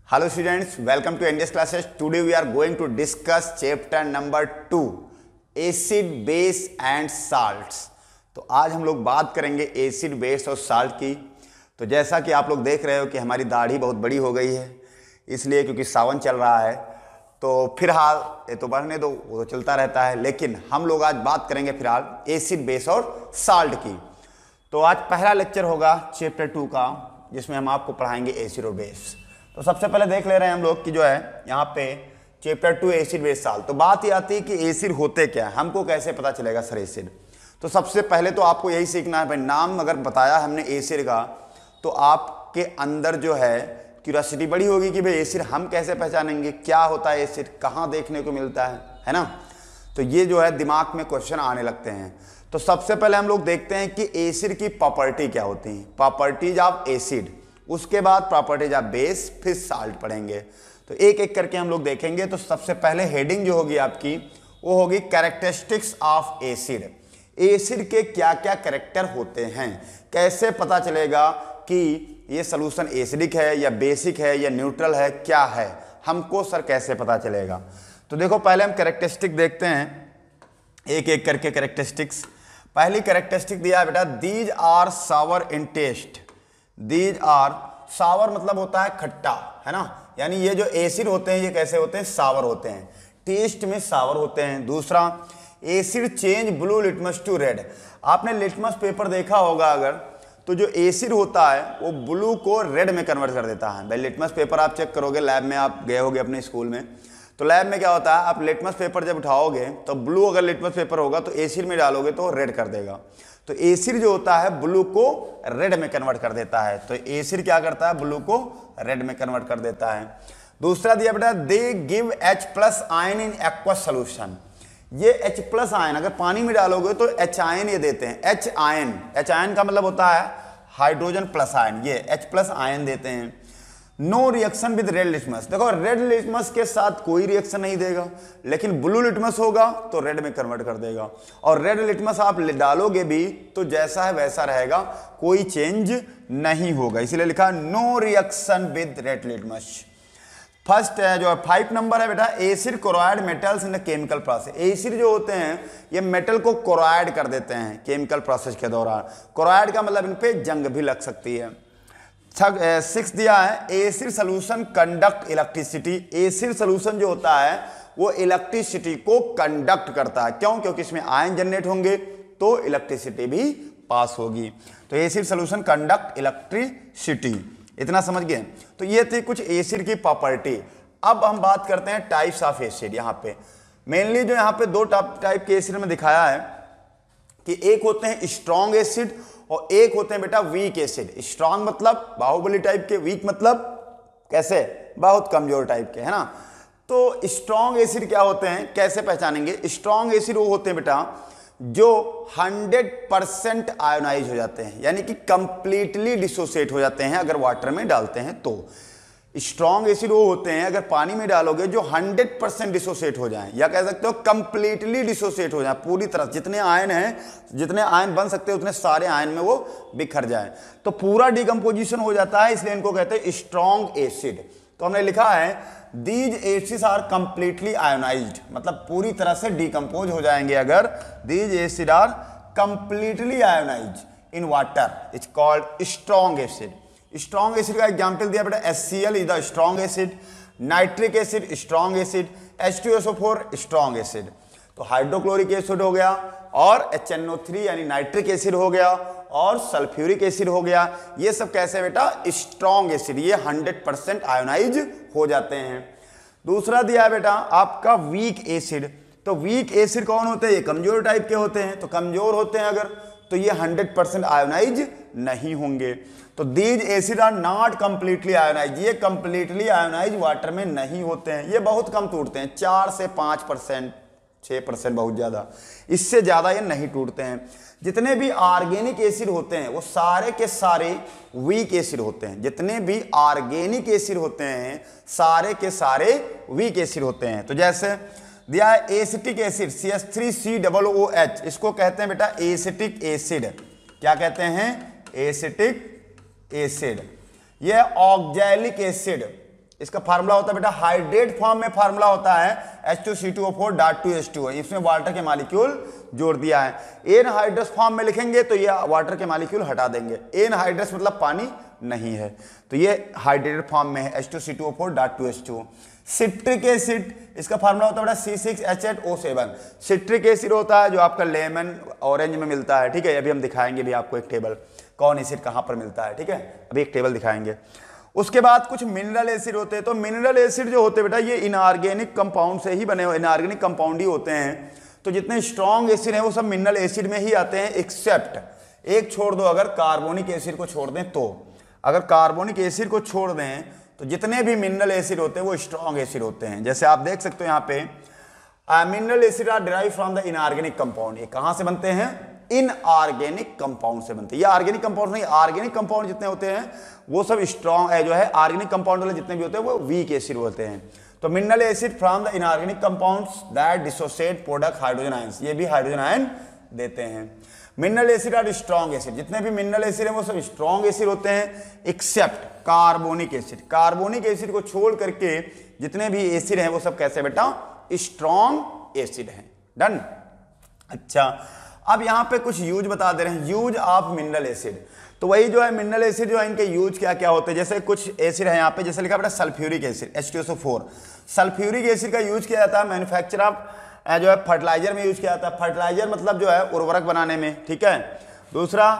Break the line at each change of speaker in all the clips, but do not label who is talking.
Hello students, welcome to NDS classes. Today we are going to discuss chapter number 2 acid, base and salts. तो आज हम लोग बात करेंगे एसिड, बेस और साल्ट की। तो जैसा कि आप लोग देख रहे हो कि हमारी दाढ़ी बहुत बड़ी हो गई है, इसलिए क्योंकि सावन चल रहा है। तो फिलहाल ये तो बढ़ने दो, वो तो चलता रहता है, लेकिन हम लोग आज बात करेंगे फिलहाल एसिड, बेस और साल्ट की। तो आज पहला लेक्चर होगा चैप्टर 2 का, जिसमें हम आपको पढ़ाएंगे एसिड और बेस। तो सबसे पहले देख ले रहे हैं हम लोग कि जो है यहाँ पे चैप्टर 2 एसिड, बेस, साल्ट। तो बात ये आती है कि एसिड होते क्या है, हमको कैसे पता चलेगा सर एसिड। तो सबसे पहले तो आपको यही सीखना है भाई, नाम अगर बताया हमने एसिड का तो आपके अंदर जो है क्यूरियोसिटी बड़ी होगी कि भाई एसिड हम कैसे पहचानेंगे, क्या होता है एसिड, कहाँ देखने को मिलता है ना। तो ये जो है दिमाग में क्वेश्चन आने लगते हैं। तो सबसे पहले हम लोग देखते हैं कि एसिड की प्रॉपर्टी क्या होती है, प्रॉपर्टीज ऑफ एसिड। उसके बाद प्रॉपर्टीज ऑफ बेस, फिर साल्ट पढ़ेंगे। तो एक एक करके हम लोग देखेंगे। तो सबसे पहले हेडिंग जो होगी आपकी वो होगी कैरेक्टरिस्टिक्स ऑफ एसिड। एसिड के क्या क्या कैरेक्टर होते हैं, कैसे पता चलेगा कि ये सॉल्यूशन एसिडिक है या बेसिक है या न्यूट्रल है, क्या है, हमको सर कैसे पता चलेगा। तो देखो पहले हम कैरेक्टरिस्टिक देखते हैं एक एक करके कैरेक्टरिस्टिक्स। पहली कैरेक्टरिस्टिक दिया है बेटा, these are sour in taste. These are sour मतलब होता है खट्टा, है ना, यानी ये जो एसिड होते हैं ये कैसे होते हैं, सावर होते हैं, टेस्ट में सावर होते हैं। दूसरा, acid change blue litmus to red. आपने लिटमस पेपर देखा होगा अगर, तो जो एसिड होता है वो ब्लू को रेड में कन्वर्ट कर देता है। भाई लिटमस पेपर आप चेक करोगे, लैब में आप गए होगे अपने स्कूल में, तो लैब में क्या होता है, आप लिटमस पेपर जब उठाओगे तो ब्लू अगर लिटमस पेपर होगा तो एसिड में डालोगे तो रेड कर देगा। तो एसिड जो होता है ब्लू को रेड में कन्वर्ट कर देता है। तो एसिड क्या करता है, ब्लू को रेड में कन्वर्ट कर देता है। दूसरा दिया बेटा, they give H+ ion in aqueous solution. ये H+ आयन अगर पानी में डालोगे तो H आयन ये देते हैं, H आयन। H आयन का मतलब होता है हाइड्रोजन प्लस आयन, ये H+ आयन देते हैं। No reaction with red litmus. देखो रेड लिटमस के साथ कोई रिएक्शन नहीं देगा, लेकिन ब्लू लिटमस होगा तो रेड में कन्वर्ट कर देगा। और रेड लिटमस आप डालोगे भी तो जैसा है वैसा रहेगा, कोई चेंज नहीं होगा, इसलिए लिखा no reaction with red litmus. First है जो 5 नंबर है बेटा, acid chloride metals in the chemical process. Acid जो होते हैं ये मेटल को क्लोराइड कर देते हैं केमिकल प्रोसेस के दौरान। क्लोराइड का मतलब इन पे जंग भी लग सकती है। 6 दिया है, acid solution conduct electricity. Acid solution जो होता है वो इलेक्ट्रिसिटी को कंडक्ट करता है। क्यों? क्योंकि इसमें आयन जनरेट होंगे तो इलेक्ट्रिसिटी भी पास होगी। तो एसिड सोल्यूशन कंडक्ट इलेक्ट्रिसिटी, इतना समझ गए। तो ये थी कुछ एसिड की प्रॉपर्टी। अब हम बात करते हैं टाइप्स ऑफ एसिड। यहाँ पे मेनली जो यहाँ पे 2 टाइप के एसिड में दिखाया है कि एक होते हैं स्ट्रॉन्ग एसिड और एक होते हैं बेटा वीक एसिड। स्ट्रॉन्ग मतलब बाहुबली टाइप के, वीक मतलब कैसे, बहुत कमजोर टाइप के, है ना। तो स्ट्रॉन्ग एसिड क्या होते हैं, कैसे पहचानेंगे। स्ट्रॉन्ग एसिड वो होते हैं बेटा जो 100% आयोनाइज हो जाते हैं, यानी कि कंप्लीटली डिसोसिएट हो जाते हैं अगर वाटर में डालते हैं तो। स्ट्रॉन्ग एसिड वो होते हैं अगर पानी में डालोगे जो 100% डिसोसिएट हो जाएं, या कह सकते हो कंप्लीटली डिसोसिएट हो जाएं, पूरी तरह जितने आयन हैं, जितने आयन बन सकते हैं उतने सारे आयन में वो बिखर जाएं, तो पूरा डिकम्पोजिशन हो जाता है, इसलिए इनको कहते हैं स्ट्रॉन्ग एसिड। तो हमने लिखा है these acids are completely ionised, मतलब पूरी तरह से डिकम्पोज हो जाएंगे अगर these acid are completely ionised in water, it's called strong acid. Strong acid का एग्जांपल दिया बेटा, HCl is the strong acid, nitric acid strong acid, H2SO4 strong acid. तो हाइड्रोक्लोरिक एसिड हो गया और HNO3 यानी नाइट्रिक एसिड हो गया और सल्फ्यूरिक एसिड हो गया। ये सब कैसे बेटा, स्ट्रॉन्ग एसिड, ये 100% आयोनाइज हो जाते हैं। दूसरा दिया है बेटा आपका वीक एसिड। तो वीक एसिड कौन होते हैं, ये कमजोर टाइप के होते हैं। तो कमजोर होते हैं अगर तो ये 100% आयोनाइज नहीं होंगे। तो these acid are not completely ionise, ये कंप्लीटली आयोनाइज वाटर में नहीं होते हैं, ये बहुत कम टूटते हैं, 4 से 5%, 6% बहुत ज्यादा, इससे ज्यादा ये नहीं टूटते हैं। जितने भी ऑर्गेनिक एसिड होते हैं वो सारे के सारे वीक एसिड होते हैं। जितने भी ऑर्गेनिक एसिड होते हैं सारे के सारे वीक एसिड होते हैं। तो जैसे दिया है एसिटिक एसिड CH3COOH, इसको कहते हैं बेटा एसिटिक एसिड। क्या कहते हैं, एसिटिक एसिड। यह ऑक्जैलिक एसिड इसका फार्मूला होता है बेटा हाइड्रेट फॉर्म में फार्मूला होता है H2C2O4 डॉट 2H2O, इसमें वाटर के मॉलिक्यूल जोड़ दिया है। एनहाइड्रस फॉर्म में लिखेंगे तो ये वाटर के मॉलिक्यूल हटा देंगे, एनहाइड्रस मतलब पानी नहीं है, तो ये हाइड्रेटेड फॉर्म में है H2C2O4 dot 2H2O। Citric acid, इसका फार्मूला होता है बेटा C6H8O7। सिट्रिक एसिड होता है जो आपका लेमन ऑरेंज में मिलता है, ठीक है, अभी हम दिखाएंगे भी आपको एक टेबल कौन एसिड कहाँ पर मिलता है, ठीक है, अभी एक टेबल दिखाएंगे। उसके बाद कुछ मिनरल एसिड होते हैं, तो मिनरल एसिड जो होते हैं बेटा ये इनऑर्गेनिक कंपाउंड से ही बने हुए, इनऑर्गेनिक कंपाउंड ही होते हैं। तो जितने स्ट्रॉन्ग एसिड हैं वो सब मिनरल एसिड में ही आते हैं, एक्सेप्ट एक छोड़ दो, अगर कार्बोनिक एसिड को छोड़ दें तो, अगर कार्बोनिक एसिड को छोड़ दें तो जितने भी मिनरल एसिड होते हैं वो स्ट्रॉन्ग एसिड होते हैं। जैसे आप देख सकते हो यहाँ पे mineral acid are derive from the inorganic compound, ये कहाँ से बनते हैं, इनऑर्गेनिक कंपाउंड से बनते हैं। ये ऑर्गेनिक कंपाउंड नहीं, ऑर्गेनिक कंपाउंड जितने होते हैं वो सब स्ट्रॉन्ग है, जो है ऑर्गेनिक कंपाउंड वाले जितने भी होते हैं वो वीक एसिड होते हैं। तो mineral acid from the inorganic compounds that dissociate product hydrogen ions, ये भी हाइड्रोजन आयन देते हैं। Mineral acid are strong acid, जितने भी मिनरल एसिड हैं वो सब स्ट्रॉन्ग एसिड होते हैं except carbonic acid. Carbonic acid को छोड़ करके जितने भी एसिड हैं वो सब कैसे बेटा, स्ट्रॉन्ग एसिड हैं। डन। अच्छा, अब यहां पे कुछ यूज बता दे रहे हैं, यूज ऑफ मिनरल एसिड। तो वही जो है मिनरल एसिड जो है इनके यूज क्या क्या होते हैं, जैसे कुछ एसिड है यहाँ पे, जैसे लिखा बेटा sulphuric acid H2SO4। Sulphuric acid का यूज किया जाता है मैन्युफैक्चर ऑफ जो है फर्टिलाइजर में यूज किया जाता है, फर्टिलाइजर मतलब जो है उर्वरक बनाने में, ठीक है। दूसरा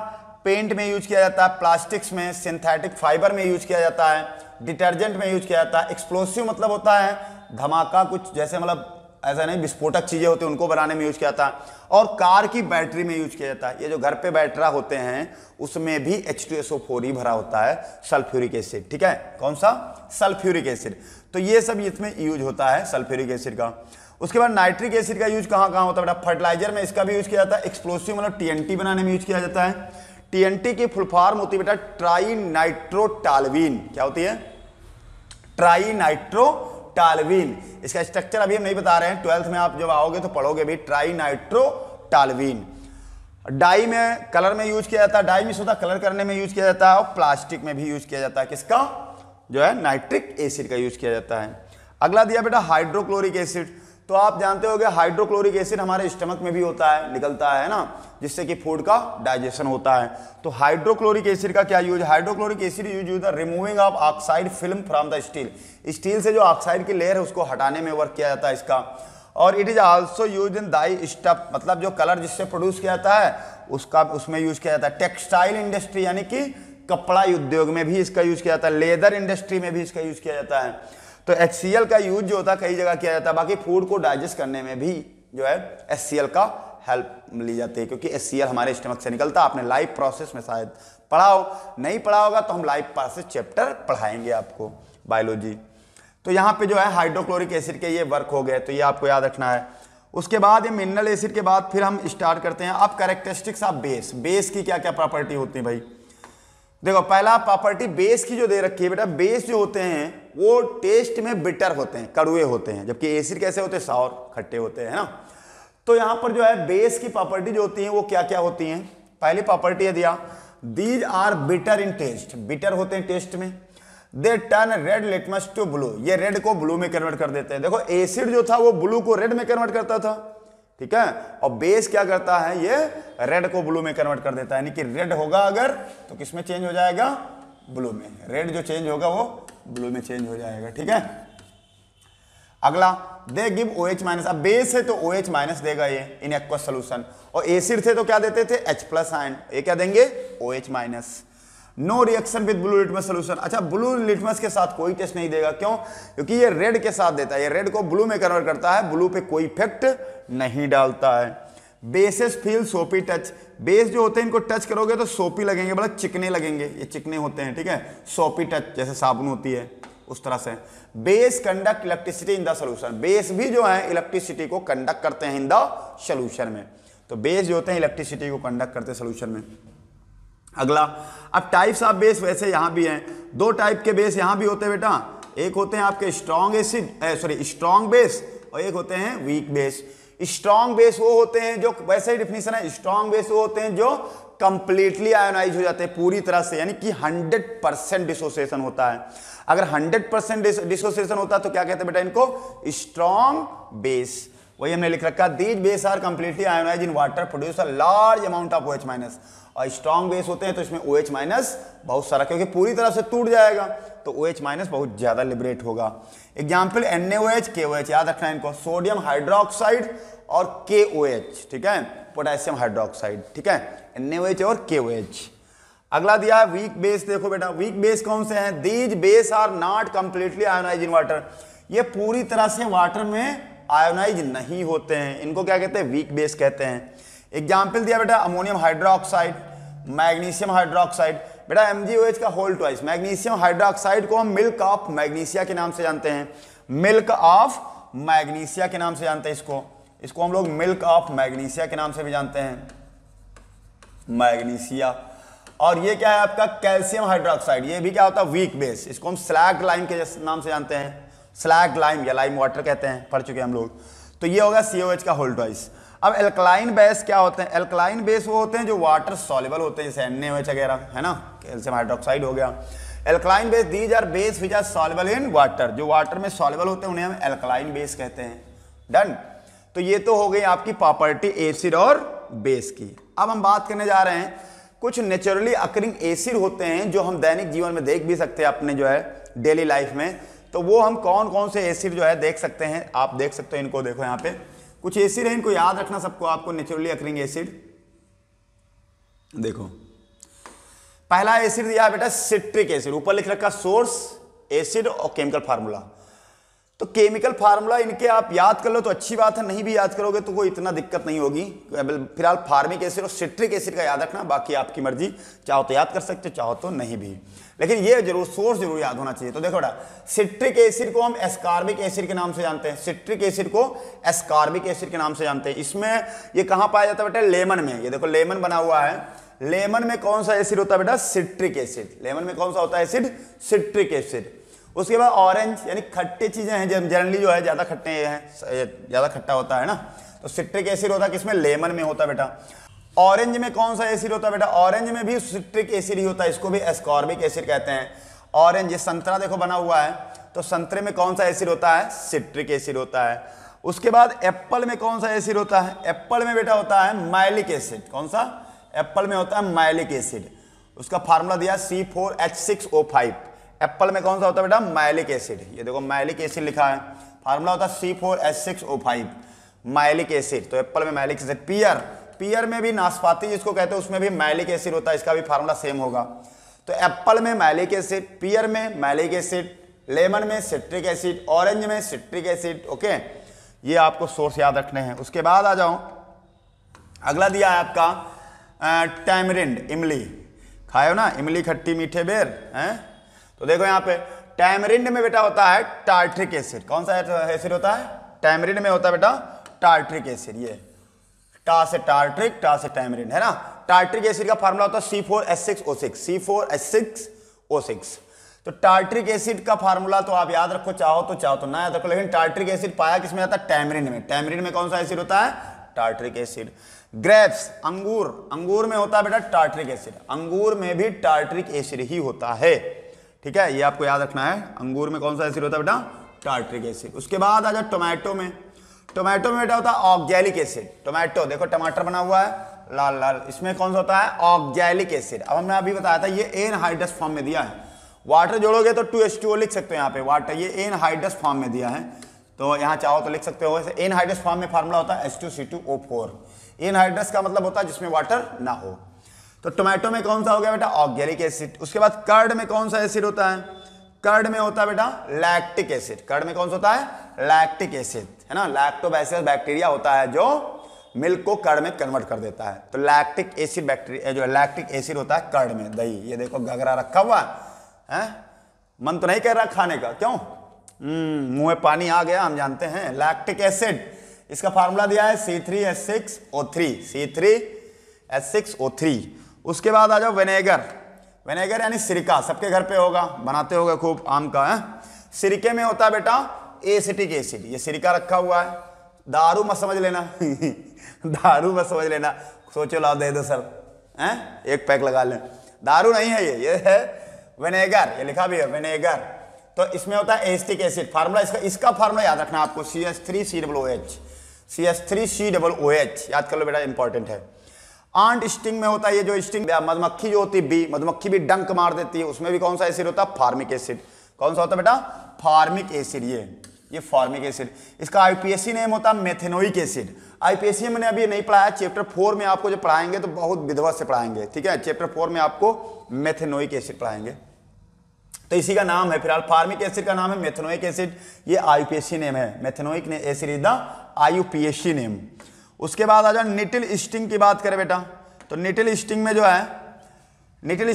पेंट में यूज किया जाता है, प्लास्टिक्स में, सिंथेटिक फाइबर में यूज किया जाता है, डिटर्जेंट में यूज किया जाता है। एक्सप्लोसिव मतलब होता है धमाका, कुछ जैसे मतलब ऐसा नहीं विस्फोटक चीजें होती हैं उनको बनाने में यूज किया जाता है। और कार की बैटरी में यूज किया जाता है, ये जो घर पे बैटरा होते हैं उसमें भी H2SO4 ही भरा होता है, सल्फ्यूरिक एसिड, ठीक है। कौन सा, सल्फ्यूरिक एसिड। तो ये सब इसमें यूज होता है सल्फ्यूरिक एसिड का। उसके बाद नाइट्रिक एसिड का यूज कहाँ कहाँ होता है बेटा, फर्टिलाइजर में इसका भी यूज किया जाता है, एक्सप्लोसिव मतलब TNT बनाने में यूज किया जाता है। TNT की फुल फॉर्म होती है बेटा ट्राई नाइट्रोटालवीन, क्या होती है, ट्राई नाइट्रोटालवीन। इसका स्ट्रक्चर अभी हम नहीं बता रहे हैं, 12th में आप जब आओगे तो पढ़ोगे भी, ट्राई नाइट्रोटालवीन। डाई में कलर में यूज किया जाता है, डाई में होता कलर करने में यूज किया जाता है, और प्लास्टिक में भी यूज किया जाता है, किसका, जो है नाइट्रिक एसिड का यूज किया जाता है। अगला दिया बेटा हाइड्रोक्लोरिक एसिड। तो आप जानते होंगे हाइड्रोक्लोरिक एसिड हमारे स्टमक में भी होता है, निकलता है ना, जिससे कि फूड का डाइजेशन होता है। तो हाइड्रोक्लोरिक एसिड का क्या use, hydrochloric acid use removing of oxide film from the steel, steel से जो ऑक्साइड की लेयर है उसको हटाने में वर्क किया जाता है इसका। और it is also use in die stuff, मतलब जो कलर जिससे प्रोड्यूस किया जाता है उसका उसमें यूज किया जाता है। टेक्सटाइल इंडस्ट्री यानी कि कपड़ा उद्योग में भी इसका यूज किया जाता है, लेदर इंडस्ट्री में भी इसका यूज किया जाता है। तो HCl का यूज जो होता है कई जगह किया जाता है, बाकी फूड को डाइजेस्ट करने में भी जो है HCl का हेल्प ली जाती है, क्योंकि HCl हमारे स्टमक से निकलता है। आपने लाइव प्रोसेस में शायद पढ़ा हो, नहीं पढ़ा होगा तो हम लाइव प्रोसेस चैप्टर पढ़ाएंगे आपको बायोलॉजी। तो यहाँ पे जो है हाइड्रोक्लोरिक एसिड के ये वर्क हो गए, तो ये आपको याद रखना है। उसके बाद ये मिनरल एसिड के बाद फिर हम स्टार्ट करते हैं अब कैरेक्टरिस्टिक्स ऑफ बेस। बेस की क्या क्या प्रॉपर्टी होती है भाई, देखो पहला प्रॉपर्टी बेस की जो दे रखी है बेटा, बेस जो होते हैं वो टेस्ट में बिटर होते हैं, कड़वे होते हैं, जबकि एसिड कैसे होते हैं, साउर, खट्टे होते हैं ना। तो यहां पर जो है बेस की प्रॉपर्टी जो होती है वो क्या क्या होती हैं। पहली प्रॉपर्टी है दिया, these are bitter in taste, bitter होते हैं टेस्ट में। They turn red litmus to blue, ये रेड को ब्लू में कन्वर्ट कर देते हैं। देखो एसिड जो था वो ब्लू को रेड में कन्वर्ट करता था, ठीक है, और बेस क्या करता है, ये रेड को ब्लू में कन्वर्ट कर देता है। यानी कि रेड होगा अगर तो किस में चेंज हो जाएगा, ब्लू में। रेड जो चेंज होगा वो ब्लू में चेंज हो जाएगा, ठीक है। अगला दे गिव OH माइनस, अब बेस है तो OH माइनस देगा ये इन एक्वस सोल्यूशन, और एसिड थे तो क्या देते थे H प्लस आयन, ये क्या देंगे OH minus. No reaction with blue litmus solution, अच्छा ब्लू लिटमस के साथ कोई टेस्ट नहीं देगा, क्यों, क्योंकि ये रेड के साथ देता है, ये रेड को ब्लू में कन्वर्ट करता है, ब्लू पे कोई इफेक्ट नहीं डालता है। बेसेस फील सोपी टच, बेस जो होते हैं इनको टच करोगे तो सोपी लगेंगे, मतलब चिकने लगेंगे, ये चिकने होते हैं, ठीक है, सोपी टच जैसे साबुन होती है उस तरह से। Base conduct electricity in the solution, base भी जो है इलेक्ट्रिसिटी को कंडक्ट करते हैं इन द सोल्यूशन में। तो बेस जो होते हैं इलेक्ट्रिसिटी को कंडक्ट करते हैं सोल्यूशन में। अगला अब टाइप्स ऑफ बेस वैसे यहां भी हैं, दो टाइप के बेस यहां भी होते हैं बेटा, एक होते हैं आपके स्ट्रॉन्ग एसिड स्ट्रॉन्ग बेस और एक होते हैं वीक बेस। स्ट्रॉन्ग बेस वो होते हैं जो, वैसे ही डिफिनेशन है, स्ट्रॉन्ग बेस वो होते हैं जो कंप्लीटली आयोनाइज हो जाते हैं पूरी तरह से, यानी कि 100% डिसोसिएशन होता है। अगर 100% डिसोसिएशन होता है तो क्या कहते हैं बेटा इनको, स्ट्रॉन्ग बेस। वही हमने लिख रखा, these base are completely ionise in water, produce a large amount of OH minus. और स्ट्रॉन्ग बेस होते हैं तो इसमें OH माइनस बहुत सारा, क्योंकि पूरी तरह से टूट जाएगा तो OH माइनस बहुत ज्यादा लिबरेट होगा। एग्जाम्पल NaOH, KOH, याद रखना है इनको, सोडियम हाइड्रोक्साइड और KOH, ठीक है, पोटेशियम हाइड्रोक्साइड, ठीक है, NaOH और KOH। अगला दिया है वीक बेस। देखो बेटा वीक बेस कौन से हैं, these base are not completely ionise in water, ये पूरी तरह से वाटर में आयोनाइज नहीं होते हैं, इनको क्या कहते हैं, वीक बेस कहते हैं। एग्जाम्पल दिया बेटा अमोनियम हाइड्रोक्साइड, मैग्नीशियम हाइड्रोक्साइड। बेटा MgOH का होल ट्वाइस, मैग्नीशियम हाइड्रोक्साइड को हम मिल्क ऑफ मैग्नीशिया के नाम से जानते हैं, मिल्क ऑफ मैग्नीशिया के नाम से जानते हैं इसको हम लोग मिल्क ऑफ मैग्नीशिया के नाम से भी जानते हैं, मैग्नीशिया। और ये क्या है आपका कैल्शियम हाइड्रोक्साइड, ये भी क्या होता है वीक बेस, इसको हम स्लैग लाइम के नाम से जानते हैं, स्लैग लाइम या लाइम वाटर कहते हैं, पढ़ चुके हैं हम लोग। तो ये होगा COH का होल ट्वाइस। अब एल्कलाइन बेस क्या होते हैं, एल्कलाइन बेस वो होते हैं जो वाटर सॉल्युबल होते हैं, जैसे NaOH वगैरह है ना, कैल्शियम हाइड्रोक्साइड हो गया। Alkaline base these are base which are soluble in water, जो वाटर में सॉल्युबल होते हैं उन्हें हम एल्कलाइन बेस कहते हैं। डन। तो ये तो हो गई आपकी प्रॉपर्टी एसिड और बेस की। अब हम बात करने जा रहे हैं कुछ नेचुरली अकरिंग एसिड होते हैं जो हम दैनिक जीवन में देख भी सकते हैं अपने जो है डेली लाइफ में। तो वो हम कौन कौन से एसिड जो है देख सकते हैं, आप देख सकते हो इनको, देखो यहाँ पे कुछ एसिड है, इनको याद रखना सबको, आपको नेचुरली अकरिंग एसिड। देखो पहला एसिड दिया है बेटा सिट्रिक एसिड, ऊपर लिख रखा सोर्स एसिड और केमिकल फार्मूला। तो केमिकल फार्मूला इनके आप याद कर लो तो अच्छी बात है, नहीं भी याद करोगे तो कोई इतना दिक्कत नहीं होगी। फिलहाल फार्मिक एसिड और सिट्रिक एसिड का याद रखना, बाकी आपकी मर्जी, चाहो तो याद कर सकते हो चाहो तो नहीं भी, लेकिन ये जरूर सोर्स जरूर याद होना चाहिए। तो देखो बेटा सिट्रिक एसिड को हम एस्कॉर्बिक एसिड के नाम से जानते हैं, सिट्रिक एसिड को एस्कॉर्बिक एसिड के नाम से जानते हैं। इसमें ये कहां पाया जाता है बेटा, लेमन में। ये देखो लेमन बना हुआ है, लेमन में कौन सा एसिड होता है बेटा, सिट्रिक एसिड। लेमन में कौन सा होता है एसिड, सिट्रिक एसिड। उसके बाद ऑरेंज, यानी खट्टे चीजें हैं जनरली जो है ज्यादा खट्टे हैं, ज्यादा खट्टा होता है ना, तो सिट्रिक एसिड होता है किसमें, लेमन में होता है बेटा। ऑरेंज में कौन सा एसिड होता है बेटा, ऑरेंज में भी सिट्रिक एसिड ही होता है, इसको भी एस्कॉर्बिक एसिड कहते हैं। ऑरेंज, ये संतरा देखो बना हुआ है, तो संतरे में कौन सा एसिड होता है, सिट्रिक एसिड होता है। उसके बाद एप्पल में कौन सा एसिड होता है, एप्पल में बेटा होता है मैलिक एसिड। कौन सा, एप्पल में होता है मैलिक एसिड, उसका फार्मूला दिया C4H6O5। एप्पल में कौन सा होता है बेटा, मैलिक एसिड। ये देखो मैलिक एसिड लिखा है, फार्मूला होता है C4H6O5, मैलिक एसिड। तो एप्पल में मैलिक एसिड। पियर, पियर में भी नाशपाती जिसको कहते हैं उसमें भी मैलिक एसिड होता है, इसका भी फार्मूला सेम होगा। तो एप्पल में मैलिक एसिड, पियर में मैलिक एसिड, लेमन में सिट्रिक एसिड, ऑरेंज में सिट्रिक एसिड। ओके, ये आपको सोर्स याद रखने हैं। उसके बाद आ जाओ, अगला दिया है आपका टैमरिंड, इमली। खाए हो ना इमली, खट्टी मीठे बेर हैं। तो देखो यहाँ पे टैमरिंड में बेटा होता है टार्ट्रिक एसिड। कौन सा एसिड होता है, टैमरिंड में होता है बेटा टार्ट्रिक एसिड। ये टा से टार्ट्रिक, टा से टैमरिंड है ना। टार्ट्रिक एसिड का फार्मूला होता है C4H6O6, C4H6O6। तो टार्ट्रिक एसिड का फार्मूला तो आप याद रखो, चाहो तो ना याद रखो, लेकिन टार्ट्रिक एसिड पाया किसमें जाता है, टैमरिंड में। टैमरिंड में कौन सा एसिड होता है, टार्ट्रिक एसिड। ग्रेप्स, अंगूर, अंगूर में होता है बेटा टार्ट्रिक एसिड, अंगूर में भी टार्ट्रिक एसिड ही होता है। ठीक है, ये आपको याद रखना है, अंगूर में कौन सा एसिड होता है बेटा, टार्ट्रिक एसिड। उसके बाद आ जाए टोमेटो में, टोमेटो में बेटा होता है ऑक्जैलिक एसिड। टोमेटो देखो टमाटर बना हुआ है लाल लाल, इसमें कौन सा होता है, ऑक्जैलिक एसिड। अब हमने अभी बताया था ये एनहाइड्रस फॉर्म में दिया है, वाटर जोड़ोगे तो 2H2O लिख सकते हो यहाँ पे, वाटर ये एनहाइड्रस फॉर्म में दिया है, तो यहाँ चाहो तो लिख सकते हो। एनहाइड्रस फॉर्म में फार्मूला होता है H2C2O4। एनहाइड्रस का मतलब होता है जिसमें वाटर ना हो। तो टोमेटो में कौन सा हो गया बेटा, ऑक्जैलिक एसिड। उसके बाद कर्ड में कौन सा एसिड होता है, कर्ड में होता है बेटा लैक्टिक एसिड। कर्ड में कौन सा होता है, लैक्टिक एसिड, है ना। लैक्टोबैसिलस बैक्टीरिया होता है जो मिल्क को कर्ड में कन्वर्ट कर देता है, तो लैक्टिक एसिड बैक्टीरिया जो लैक्टिक एसिड होता है कर्ड में। दही, ये देखो गगरा रखा हुआ है, मन तो नहीं कर रहा खाने का, क्यों, मुंह में पानी आ गया, हम जानते हैं। लैक्टिक एसिड, इसका फार्मूला दिया है C3H6O3, C3H6O3। उसके बाद आ जाओ विनेगर, विनेगर यानी सिरका, सबके घर पे होगा, बनाते होगा खूब आम का है। सिरके में होता है बेटा एसिटिक एसिड, ये सिरका रखा हुआ है, दारू मत समझ लेना दारू मत समझ लेना, सोचो लाओ दे दो सर, हैं एक पैक लगा लें। दारू नहीं है ये है विनेगर, ये लिखा भी है विनेगर। तो इसमें होता है एसिटिक एसिड। फार्मूला इसका फार्मूला याद रखना आपको, CH3COOH, CH3COOH याद कर लो बेटा, इंपॉर्टेंट है। आंट स्टिंग में होता है ये जो स्टिंग, मधुमक्खी जो होती है बी, मधुमक्खी भी डंक मार देती है, उसमें भी कौन सा एसिड होता है? Formic acid. कौन सा होता है बेटा? Formic acid. ये फार्मिक एसिड। इसका आईपीएससी नेम होता है मेथेनोइक एसिड। आईपीएससी मैंने अभी नहीं पढ़ाया, चैप्टर 4 में आपको जो पढ़ाएंगे तो बहुत विधिवत से पढ़ाएंगे, ठीक है। चैप्टर 4 में आपको मेथेनोइक एसिड पढ़ाएंगे, तो इसी का नाम है फिलहाल, फार्मिक एसिड का नाम है मेथेनोइक एसिड, ये आईपीएससी नेम है। Methanoic acid is the आईयूपीएससी name. उसके बाद आ जाओ निटिल स्टिंग की बात करें बेटा, तो निटिल स्टिंग में जो है निटिल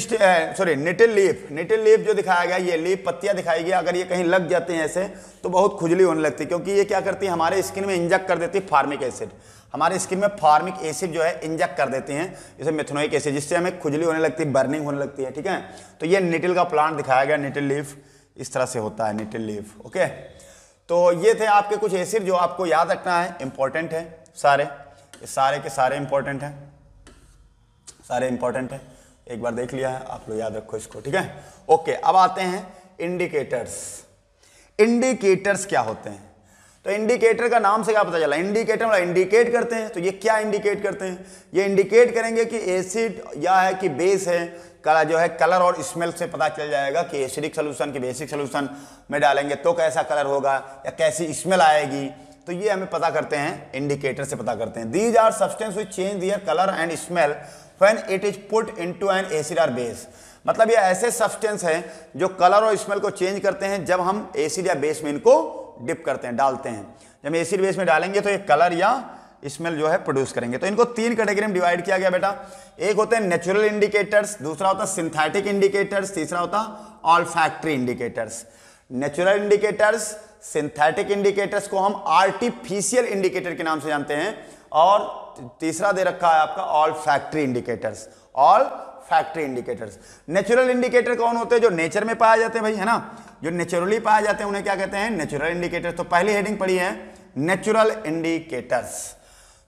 लीफ जो दिखाया गया, ये लीफ पत्तियां दिखाई गई, अगर ये कहीं लग जाते हैं ऐसे तो बहुत खुजली होने लगती है, क्योंकि ये क्या करती है हमारे स्किन में इंजेक्ट कर देती है फार्मिक एसिड। हमारे स्किन में फार्मिक एसिड जो है इंजेक्ट कर देते हैं, जैसे मेथेनोइक एसिड, जिससे हमें खुजली होने लगती है, बर्निंग होने लगती है, ठीक है। तो ये निटिल का प्लांट दिखाया गया, निटिल लीफ इस तरह से होता है, निटिल लीफ। ओके, तो ये थे आपके कुछ एसिड जो आपको याद रखना है, इंपॉर्टेंट है सारे, सारे के सारे इंपॉर्टेंट हैं, सारे इंपॉर्टेंट है। एक बार देख लिया है, आप लोग याद रखो इसको, ठीक है। ओके, अब आते हैं इंडिकेटर्स। इंडिकेटर्स क्या होते हैं? तो इंडिकेटर का नाम से क्या पता चला? इंडिकेटर मतलब इंडिकेट करते हैं। तो ये क्या इंडिकेट करते हैं? ये इंडिकेट करेंगे कि एसिड या है कि बेस है, कलर जो है कलर और स्मेल से पता चल जाएगा कि एसिडिक सोल्यूशन की बेसिक सोल्यूशन में डालेंगे तो कैसा कलर होगा या कैसी स्मेल आएगी, तो ये हमें पता करते हैं, इंडिकेटर से पता करते हैं। These are substance which change their colour and smell when it is put into an acid और बेस। मतलब ये ऐसे सब्सटेंस हैं जो कलर और स्मेल को चेंज करते हैं जब हम एसिड या बेस में इनको डिप करते हैं, डालते हैं। जब एसिड बेस में डालेंगे तो ये कलर या स्मेल जो है प्रोड्यूस करेंगे। तो इनको 3 कैटेगरी में डिवाइड किया गया बेटा। एक होते हैं नेचुरल इंडिकेटर्स, दूसरा होता है सिंथेटिक इंडिकेटर्स, तीसरा होता है olfactory indicators. Natural indicators, synthetic indicators को हम आर्टिफिशियल इंडिकेटर के नाम से जानते हैं, और तीसरा दे रखा है आपका olfactory indicators. Olfactory indicators. Natural indicator कौन होते हैं? जो नेचर में पाए जाते हैं भाई, है ना, जो नेचुरली पाए जाते हैं उन्हें क्या कहते हैं? Natural indicators. तो पहली हेडिंग पढ़ी है नेचुरल इंडिकेटर्स।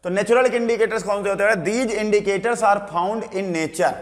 तो नेचुरल इंडिकेटर्स कौन से होते हैं? These indicators are found in nature.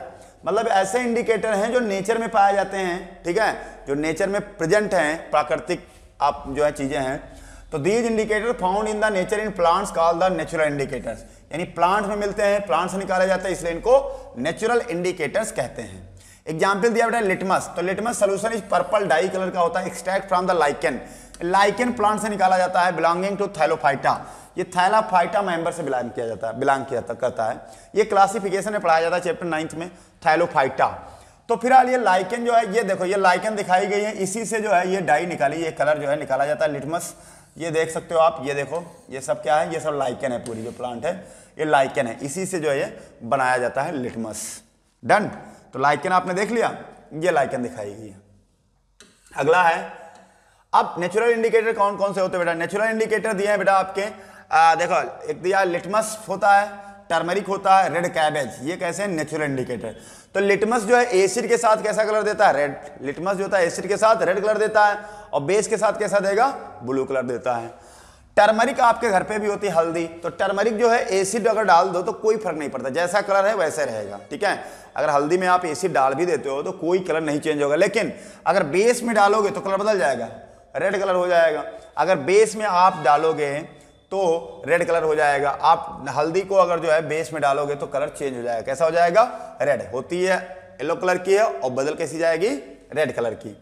मतलब ऐसे इंडिकेटर हैं जो नेचर में पाए जाते हैं, ठीक है, जो नेचर में प्रेजेंट हैं, प्राकृतिक आप जो है चीजें हैं। तो these indicator found in the nature in plants called the natural indicators. यानी प्लांट में मिलते हैं, प्लांट से निकाले जाते हैं, इसलिए इनको नेचुरल इंडिकेटर्स कहते हैं। एग्जाम्पल दिया बेटा लिटमस। तो लिटमस सोल्यूशन इस पर्पल डाई कलर का होता है, extract from the lichen. Lichen plant से निकाला जाता है, बिलोंगिंग टू थैलोफाइटा। ये थैलोफाइटा मेंबर से बिलोंग किया जाता है, करता है। ये क्लासिफिकेशन में पढ़ाया जाता है चैप्टर 9 में, थैलोफाइटा। तो फिलहाल ये लाइकेन जो है, ये देखो ये लाइकेन दिखाई गई है, इसी से जो है ये डाई निकाली, ये कलर जो है निकाला जाता है लिटमस। ये देख सकते हो आप, ये देखो ये सब क्या है? ये सब लाइकेन है, पूरी जो प्लांट है ये लाइकेन है, इसी से जो है ये बनाया जाता है लिटमस। डन। तो लाइकेन आपने देख लिया, ये लाइकेन दिखाई गई है। अगला है, अब नेचुरल इंडिकेटर कौन कौन से होते हैं बेटा? नेचुरल इंडिकेटर दिए हैं बेटा आपके, देखो एक दिया लिटमस होता है, टर्मरिक होता है, रेड कैबेज। ये कैसे हैं? Natural indicator. तो लिटमस जो है एसिड के साथ कैसा कलर देता है? रेड। लिटमस जो होता है एसिड के साथ रेड कलर देता है, और बेस के साथ कैसा देगा? ब्लू कलर देता है। टर्मरिक आपके घर पे भी होती है, हल्दी। तो टर्मरिक जो है एसिड अगर डाल दो तो कोई फर्क नहीं पड़ता, जैसा कलर है वैसे रहेगा, ठीक है। अगर हल्दी में आप एसिड डाल भी देते हो तो कोई कलर नहीं चेंज होगा, लेकिन अगर बेस में डालोगे तो कलर बदल जाएगा, रेड कलर हो जाएगा। अगर बेस में आप डालोगे तो रेड कलर हो जाएगा। आप हल्दी को अगर जो है बेस में डालोगे तो कलर चेंज हो जाएगा, कैसा हो जाएगा? रेड। होती है येलो कलर की है और बदल कैसी जाएगी? रेड कलर की।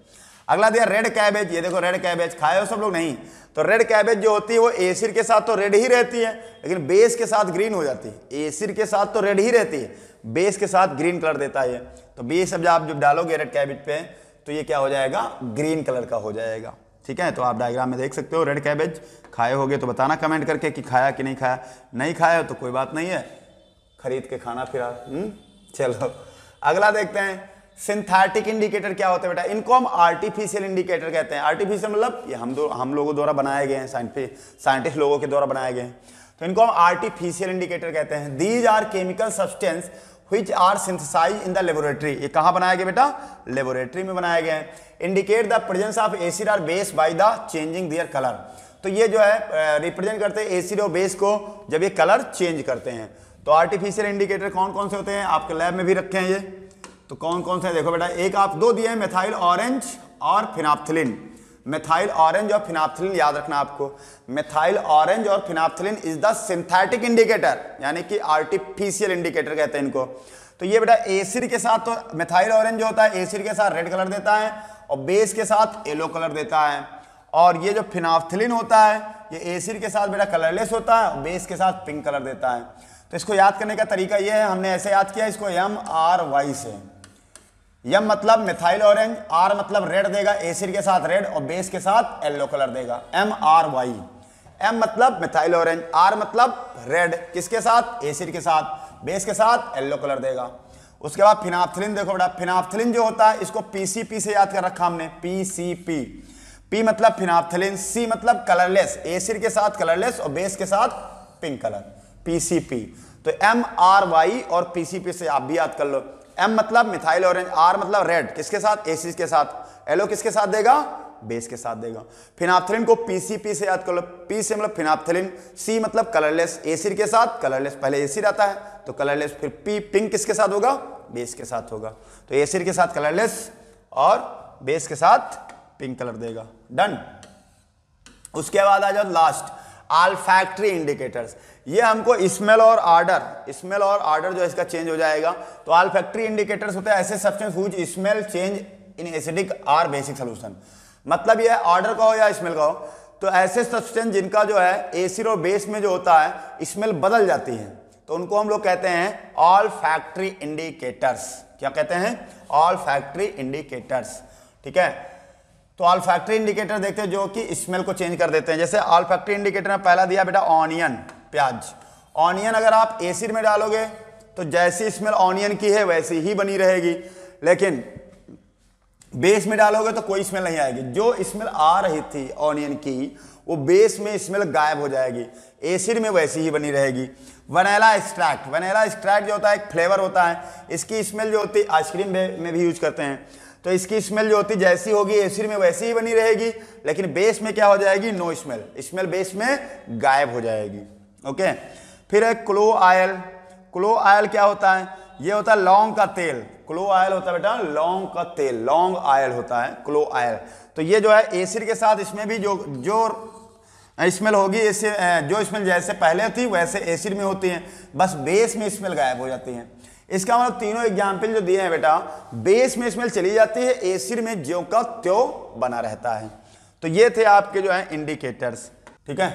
अगला दिया रेड कैबेज। ये देखो रेड कैबेज खाए हो सब लोग? नहीं। तो रेड कैबेज जो होती है वो एसिड के साथ तो रेड ही रहती है, लेकिन बेस के साथ ग्रीन हो जाती है। एसिड के साथ तो रेड ही रहती है, बेस के साथ ग्रीन कलर देता है। तो बेस जब आप जब डालोगे रेड कैबेज पे तो ये क्या हो जाएगा? ग्रीन कलर का हो जाएगा, ठीक है। तो आप डायग्राम में देख सकते हो रेड कैबेज। खाए होगे तो बताना कमेंट करके कि खाया कि नहीं खाया। नहीं खाया हो तो कोई बात नहीं है, खरीद के खाना फिर। चलो अगला देखते हैं, सिंथेटिक इंडिकेटर क्या होते हैं बेटा? इनको हम आर्टिफिशियल इंडिकेटर कहते हैं। आर्टिफिशियल मतलब ये हम लोगों द्वारा बनाए गए हैं, साइंटिस्ट लोगों के द्वारा बनाए गए हैं, तो इनको हम आर्टिफिशियल इंडिकेटर कहते हैं। These are chemical substance which are synthesized in the laboratory। ये कहाँ बनाया गया बेटा? लेबोरेटरी में बनाया गया है। Indicate the presence of acid और base by the changing their colour. तो ये जो है रिप्रेजेंट करते हैं एसिड और बेस को जब ये कलर चेंज करते हैं। तो आर्टिफिशियल इंडिकेटर कौन कौन से होते हैं, आपके लैब में भी रखे हैं ये, तो कौन कौन से देखो बेटा, एक आप दो दिए हैं, मेथाइल ऑरेंज और फिनाप्थिलिन। मेथाइल ऑरेंज और फिनाप्थिलिन याद रखना आपको, मेथाइल ऑरेंज और फिनाप्थिलिन इज द सिंथेटिक इंडिकेटर, यानी कि आर्टिफिशियल इंडिकेटर कहते हैं इनको। तो ये बेटा एसिड के साथ, तो मेथाइल ऑरेंज जो होता है एसिड के साथ रेड कलर देता है और बेस के साथ येलो कलर देता है, और ये जो फिनाप्थिलिन होता है ये एसिड के साथ बेटा कलरलेस होता है और बेस के साथ पिंक कलर देता है। तो इसको याद करने का तरीका ये है, हमने ऐसे याद किया इसको MRY से। M मतलब मिथाइल ऑरेंज, R मतलब रेड देगा, एसिड के साथ रेड और बेस के साथ येलो कलर देगा, MRY। M मतलब मिथाइल ऑरेंज, R मतलब रेड, किसके साथ, एसिड के साथ, बेस के साथ येलो कलर देगा। उसके बाद फिनाप्थिलिन देखो बेटा, फिनाप्थिलिन जो होता है इसको PCP से याद कर रखा हमने, PCP। P मतलब फिनाप्थिलिन, C मतलब कलरलेस, एसिड के साथ कलरलेस और बेस के साथ पिंक कलर, PCP। तो MRY और PCP से आप भी याद कर लो। M मतलब मिथाइल ऑरेंज, R मतलब रेड, किसके साथ, एसिड के साथ, येलो किसके साथ देगा, बेस के साथ देगा। फिनाप्थिलिन को PCP से याद कर लो, P से मतलब फिनाप्थिलिन, C मतलब कलरलेस, एसिड के साथ कलरलेस, पहले एसिड आता है तो कलरलेस, फिर P पिंक किसके साथ होगा, बेस के साथ होगा। तो एसिड के साथ कलरलेस और बेस के साथ पिंक कलर देगा। डन। उसके बाद आ जाओ लास्ट, ऑल्फैक्टरी इंडिकेटर्स। ये हमको स्मेल और ऑर्डर जो इसका चेंज हो जाएगा। तो ऑल्फैक्टरी इंडिकेटर्स होते हैं ऐसे substance whose smell change in acidic और बेसिक सॉल्यूशन। मतलब ये ऑर्डर का हो या स्मेल का हो, तो ऐसे सब्सटेंस जिनका जो है एसिड और बेस में जो होता है स्मेल बदल जाती है, तो उनको हम लोग कहते हैं ऑल्फैक्टरी इंडिकेटर्स। क्या कहते हैं, ऑल्फैक्टरी इंडिकेटर्स। ठीक है, तो ऑल्फैक्टरी इंडिकेटर देखते हैं जो कि स्मेल को चेंज कर देते हैं। जैसे ऑल्फैक्टरी इंडिकेटर में पहला दिया बेटा ऑनियन, प्याज। ऑनियन अगर आप एसिड में डालोगे तो जैसी स्मेल ऑनियन की है वैसी ही बनी रहेगी, लेकिन बेस में डालोगे तो कोई स्मेल नहीं आएगी। जो स्मेल आ रही थी ऑनियन की वो बेस में स्मेल गायब हो जाएगी, एसिड में वैसी ही बनी रहेगी। वनीला एक्सट्रैक्ट, वनीला एक्सट्रैक्ट जो होता है एक फ्लेवर होता है, इसकी स्मेल जो होती है आइसक्रीम में भी यूज करते हैं, तो इसकी स्मेल जो होती जैसी होगी एसिड में वैसी ही बनी रहेगी, लेकिन बेस में क्या हो जाएगी, नो स्मेल, स्मेल बेस में गायब हो जाएगी। ओके, फिर है क्लो ऑयल। क्लो ऑयल क्या होता है, ये होता है लौंग का तेल। क्लो ऑयल होता है बेटा लौंग का तेल, लौंग ऑयल होता है क्लो ऑयल। तो ये जो है एसिड के साथ इसमें भी जो स्मेल होगी, इससे जो स्मेल जैसे पहले थी वैसे एसिड में होती है, बस बेस में स्मेल गायब हो जाती है। इसका मतलब तीनों एग्जाम्पल जो दिए हैं बेटा, बेस में स्मेल चली जाती है, एसिड में ज्यों का त्यों बना रहता है। तो ये थे आपके जो है इंडिकेटर्स। ठीक है,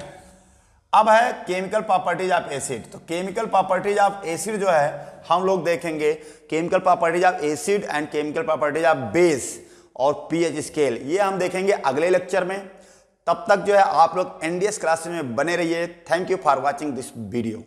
अब है केमिकल प्रॉपर्टीज ऑफ एसिड। तो केमिकल प्रॉपर्टीज ऑफ एसिड जो है हम लोग देखेंगे, chemical properties of acid and chemical properties of base और पीएच स्केल, ये हम देखेंगे अगले लेक्चर में। तब तक जो है आप लोग एनडीएस क्लासेस में बने रहिए। Thank you for watching this video.